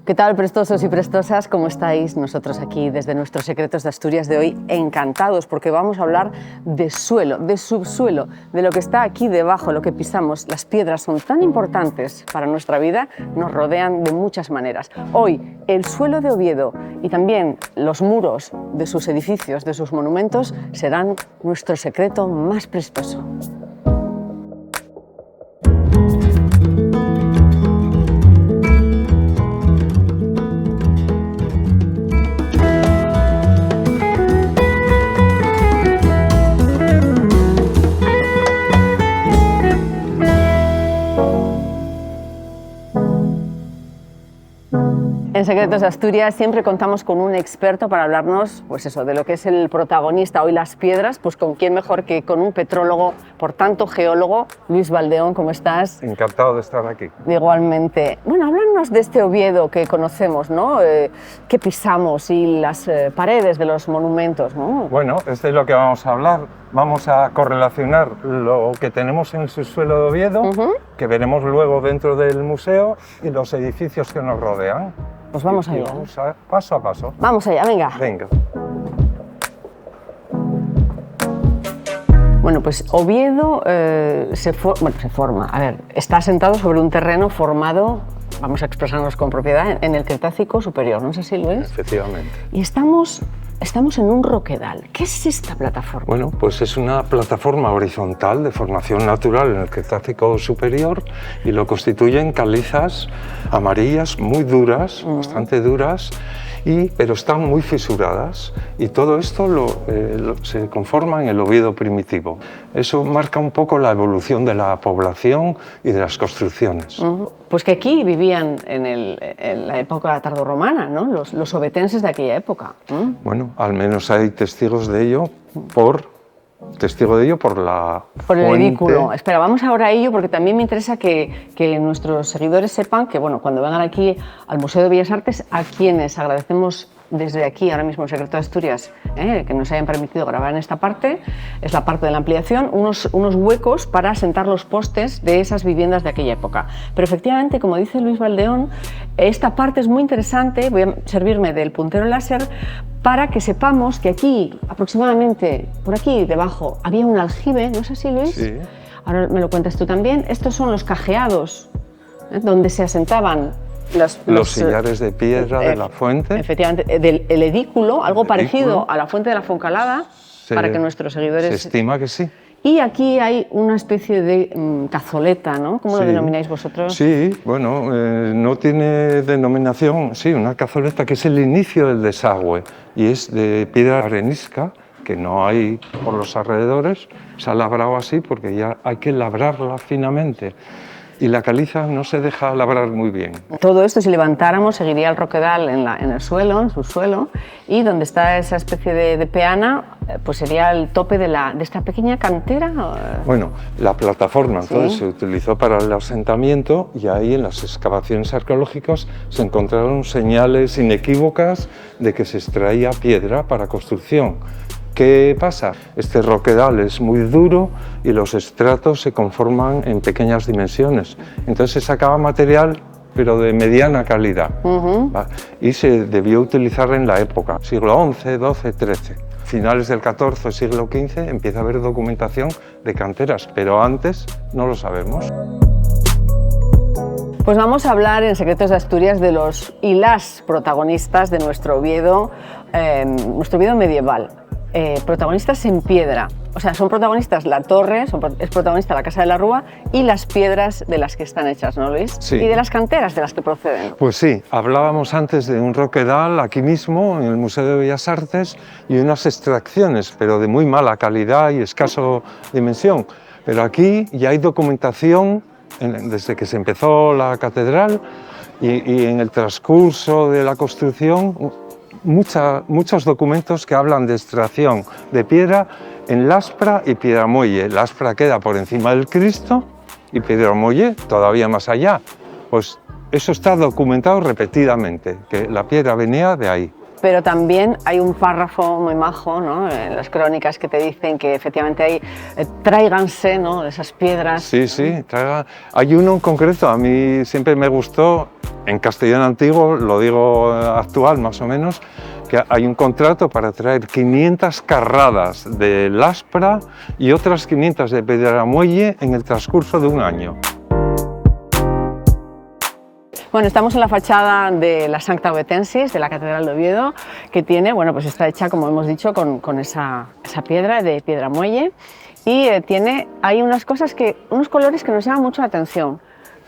¿Qué tal, prestosos y prestosas? ¿Cómo estáis? Nosotros aquí desde nuestros Secretos de Asturias de hoy encantados porque vamos a hablar de suelo, de subsuelo, de lo que está aquí debajo, lo que pisamos. Las piedras son tan importantes para nuestra vida, nos rodean de muchas maneras. Hoy, el suelo de Oviedo y también los muros de sus edificios, de sus monumentos, serán nuestro secreto más prestoso. En Secretos de Asturias siempre contamos con un experto para hablarnos, pues eso, de lo que es el protagonista hoy, las piedras, pues con quién mejor que con un petrólogo, por tanto geólogo. Luis Valdeón, ¿cómo estás? Encantado de estar aquí. Igualmente. Bueno, háblanos de este Oviedo que conocemos, ¿no? Que pisamos y las paredes de los monumentos, ¿no? Bueno, es de lo que vamos a hablar. Vamos a correlacionar lo que tenemos en el subsuelo de Oviedo, que veremos luego dentro del museo, y los edificios que nos rodean. Pues vamos allá. Vamos paso a paso. Vamos allá, venga. Venga. Bueno, pues Oviedo se forma. A ver, está asentado sobre un terreno formado, vamos a expresarnos con propiedad, en el Cretácico superior, ¿no es así, Luis? Efectivamente. Y estamos en un roquedal. ¿Qué es esta plataforma? Bueno, pues es una plataforma horizontal de formación natural en el Cretácico superior y lo constituyen calizas amarillas muy duras, bastante duras, pero están muy fisuradas, y todo esto se conforma en el Oviedo primitivo. Eso marca un poco la evolución de la población y de las construcciones. Pues que aquí vivían en la época tardorromana, ¿no? Los ovetenses de aquella época. Bueno, al menos hay testigos de ello por la Por el fuente. edículo. Espera, vamos ahora a ello porque también me interesa que nuestros seguidores sepan que, bueno, cuando vengan aquí al Museo de Bellas Artes, a quienes agradecemos desde aquí, ahora mismo en Secreto de Asturias, que nos hayan permitido grabar en esta parte, es la parte de la ampliación, unos huecos para sentar los postes de esas viviendas de aquella época. Pero efectivamente, como dice Luis Valdeón, esta parte es muy interesante. Voy a servirme del puntero láser para que sepamos que aquí, aproximadamente por aquí debajo, había un aljibe, ¿no es así, Luis? Sí. Ahora me lo cuentas tú también. Estos son los cajeados, donde se asentaban los sillares de piedra de la fuente. Efectivamente, el edículo, algo parecido a la fuente de la Foncalada, para que nuestros seguidores... Se estima que sí. Y aquí hay una especie de cazoleta, ¿no? ¿Cómo lo denomináis vosotros? Sí, bueno, no tiene denominación, sí, una cazoleta que es el inicio del desagüe, y es de piedra arenisca, que no hay por los alrededores. Se ha labrado así porque ya hay que labrarla finamente, y la caliza no se deja labrar muy bien. Todo esto, si levantáramos, seguiría el roquedal en el suelo, en subsuelo, y donde está esa especie de peana, pues sería el tope de esta pequeña cantera. Bueno, la plataforma entonces se utilizó para el asentamiento, y ahí en las excavaciones arqueológicas se encontraron señales inequívocas de que se extraía piedra para construcción. ¿Qué pasa? Este roquedal es muy duro y los estratos se conforman en pequeñas dimensiones. Entonces se sacaba material, pero de mediana calidad. Y se debió utilizar en la época, siglo XI, XII, XIII. Finales del XIV, siglo XV, empieza a haber documentación de canteras, pero antes no lo sabemos. Pues vamos a hablar en Secretos de Asturias de los y las protagonistas de nuestro Oviedo medieval. Protagonistas en piedra, o sea, son protagonistas la torre, es protagonista la Casa de la Rúa y las piedras de las que están hechas, ¿no, Luis? Sí. Y de las canteras de las que proceden. Pues sí, hablábamos antes de un roquedal aquí mismo, en el Museo de Bellas Artes, y unas extracciones, pero de muy mala calidad y escaso dimensión. Pero aquí ya hay documentación desde que se empezó la catedral y en el transcurso de la construcción, muchos documentos que hablan de extracción de piedra en Laspra y Piedramuelle. Laspra queda por encima del Cristo y Piedramuelle todavía más allá. Pues eso está documentado repetidamente, que la piedra venía de ahí. pero también hay un párrafo muy majo, ¿no?, en las crónicas que te dicen que efectivamente hay, tráiganse, ¿no?, esas piedras. Sí, sí, hay uno en concreto, a mí siempre me gustó, en castellano antiguo, lo digo actual más o menos, que hay un contrato para traer 500 carradas de Laspra y otras 500 de Piedramuelle en el transcurso de un año. Bueno, estamos en la fachada de la Sancta Ovetensis, de la Catedral de Oviedo, que tiene, bueno, pues está hecha, como hemos dicho, con esa piedra de Piedramuelle, y hay unos colores que nos llaman mucho la atención.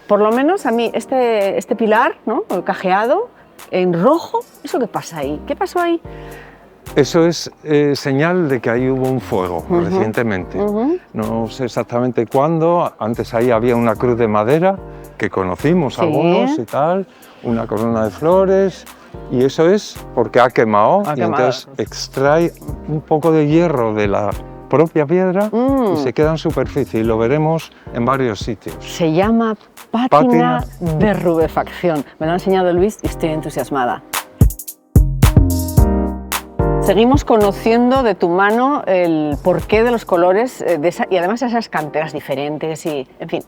Por lo menos a mí, este pilar, ¿no?, el cajeado, en rojo, ¿eso qué pasa ahí? ¿Qué pasó ahí? Eso es señal de que ahí hubo un fuego recientemente. No sé exactamente cuándo, antes ahí había una cruz de madera que conocimos algunos y tal, una corona de flores, y eso es porque ha quemado. Entonces extrae un poco de hierro de la propia piedra y se queda en superficie, y lo veremos en varios sitios. Se llama pátina de rubefacción. Me lo ha enseñado Luis y estoy entusiasmada. Seguimos conociendo de tu mano el porqué de los colores y además esas canteras diferentes y, en fin,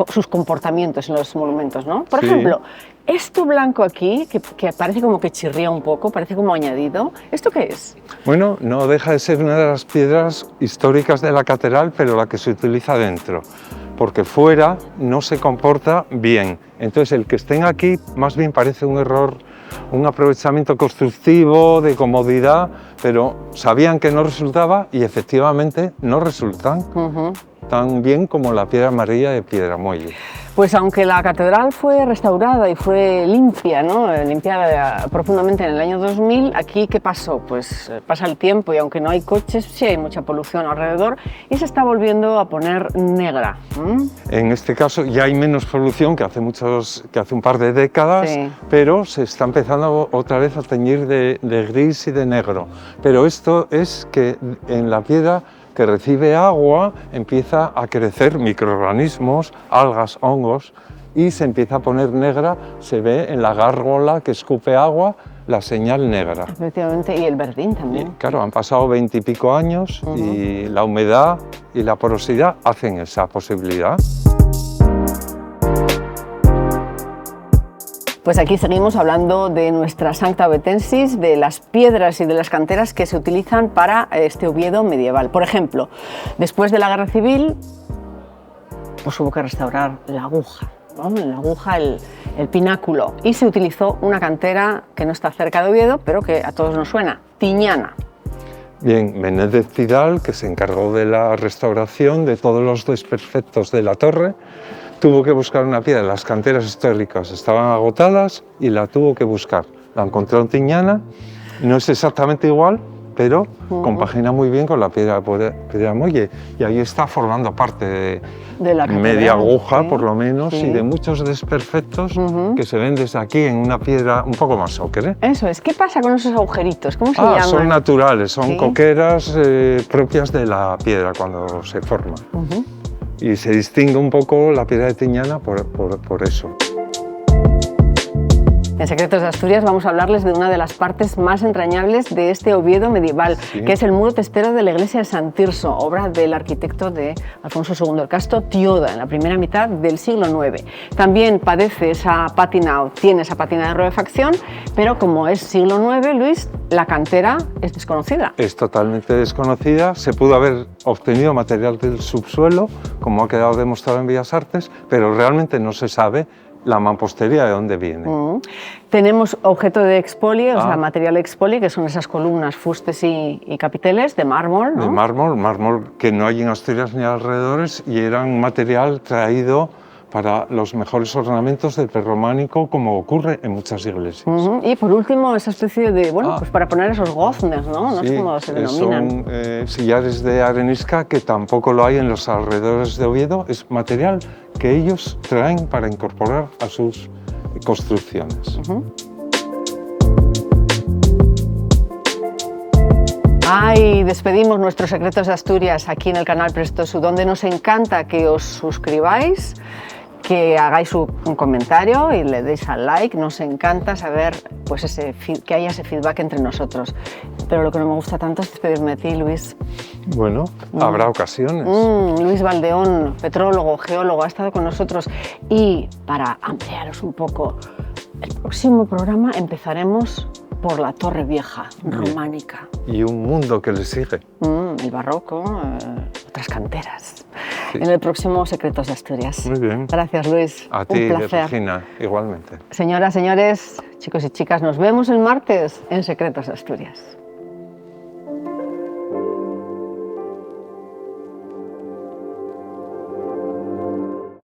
sus comportamientos en los monumentos, ¿no? Por ejemplo, esto blanco aquí, que parece como que chirría un poco, parece como añadido, ¿esto qué es? Bueno, no deja de ser una de las piedras históricas de la catedral, pero la que se utiliza dentro, porque fuera no se comporta bien. Entonces, el que estén aquí más bien parece un error, un aprovechamiento constructivo, de comodidad, pero sabían que no resultaba y efectivamente no resultan tan bien como la piedra amarilla de Piedramuelle. Pues aunque la catedral fue restaurada y fue limpia, ¿no?, limpiada profundamente en el año 2000, aquí ¿qué pasó? Pues pasa el tiempo y aunque no hay coches, sí hay mucha polución alrededor y se está volviendo a poner negra. En este caso ya hay menos polución que hace un par de décadas, pero se está empezando otra vez a teñir de gris y de negro. Pero esto es que en la piedra que recibe agua empieza a crecer microorganismos, algas, hongos, y se empieza a poner negra. Se ve en la gárgola que escupe agua la señal negra. Efectivamente, y el verdín también. Y, claro, han pasado 20 y pico años y la humedad y la porosidad hacen esa posibilidad. Pues aquí seguimos hablando de nuestra Sancta Ovetensis, de las piedras y de las canteras que se utilizan para este Oviedo medieval. Por ejemplo, después de la Guerra Civil, pues hubo que restaurar la aguja, ¿no? La aguja, el pináculo, y se utilizó una cantera que no está cerca de Oviedo, pero que a todos nos suena, Tiñana. Bien, Menéndez Pidal, que se encargó de la restauración de todos los desperfectos de la torre, tuvo que buscar una piedra. Las canteras históricas estaban agotadas y la tuvo que buscar. La encontró en Tiñana, no es exactamente igual, pero compagina muy bien con la piedra de Piedramuelle, y ahí está formando parte de la media aguja, por lo menos, y de muchos desperfectos que se ven desde aquí en una piedra un poco más ocre. Eso es. ¿Qué pasa con esos agujeritos? ¿Cómo se llaman? Son naturales, son coqueras propias de la piedra cuando se forman. Y se distingue un poco la piedra de Tiñana por eso. En Secretos de Asturias vamos a hablarles de una de las partes más entrañables de este Oviedo medieval, que es el muro testero de la iglesia de San Tirso, obra del arquitecto de Alfonso II el Casto Tioda, en la primera mitad del siglo IX. También padece tiene esa pátina de rubefacción, pero como es siglo IX, Luis, la cantera es desconocida. Es totalmente desconocida. Se pudo haber obtenido material del subsuelo, como ha quedado demostrado en Bellas Artes, pero realmente no se sabe la mampostería de dónde viene. Tenemos objeto de expolie, o sea, material de expolie, que son esas columnas, fustes y capiteles de mármol, ¿no? De mármol que no hay en Asturias ni alrededores, y era un material traído para los mejores ornamentos del prerrománico, como ocurre en muchas iglesias. Y por último, esa especie de, pues para poner esos goznes, ¿no? No sé cómo se denominan. Son sillares de arenisca, que tampoco lo hay en los alrededores de Oviedo. Es material que ellos traen para incorporar a sus construcciones. Despedimos nuestros Secretos de Asturias aquí en el canal Prestosu, donde nos encanta que os suscribáis, que hagáis un comentario y le deis al like. Nos encanta saber pues que haya ese feedback entre nosotros. Pero lo que no me gusta tanto es despedirme de ti, Luis. Bueno, habrá ocasiones. Luis Valdeón, petrólogo, geólogo, ha estado con nosotros. Y para ampliaros un poco, el próximo programa empezaremos por la Torre Vieja, románica. Y un mundo que le sigue. El barroco, otras canteras. Sí. En el próximo Secretos de Asturias. Muy bien. Gracias, Luis. A ti, un placer. Regina, igualmente. Señoras, señores, chicos y chicas, nos vemos el martes en Secretos de Asturias.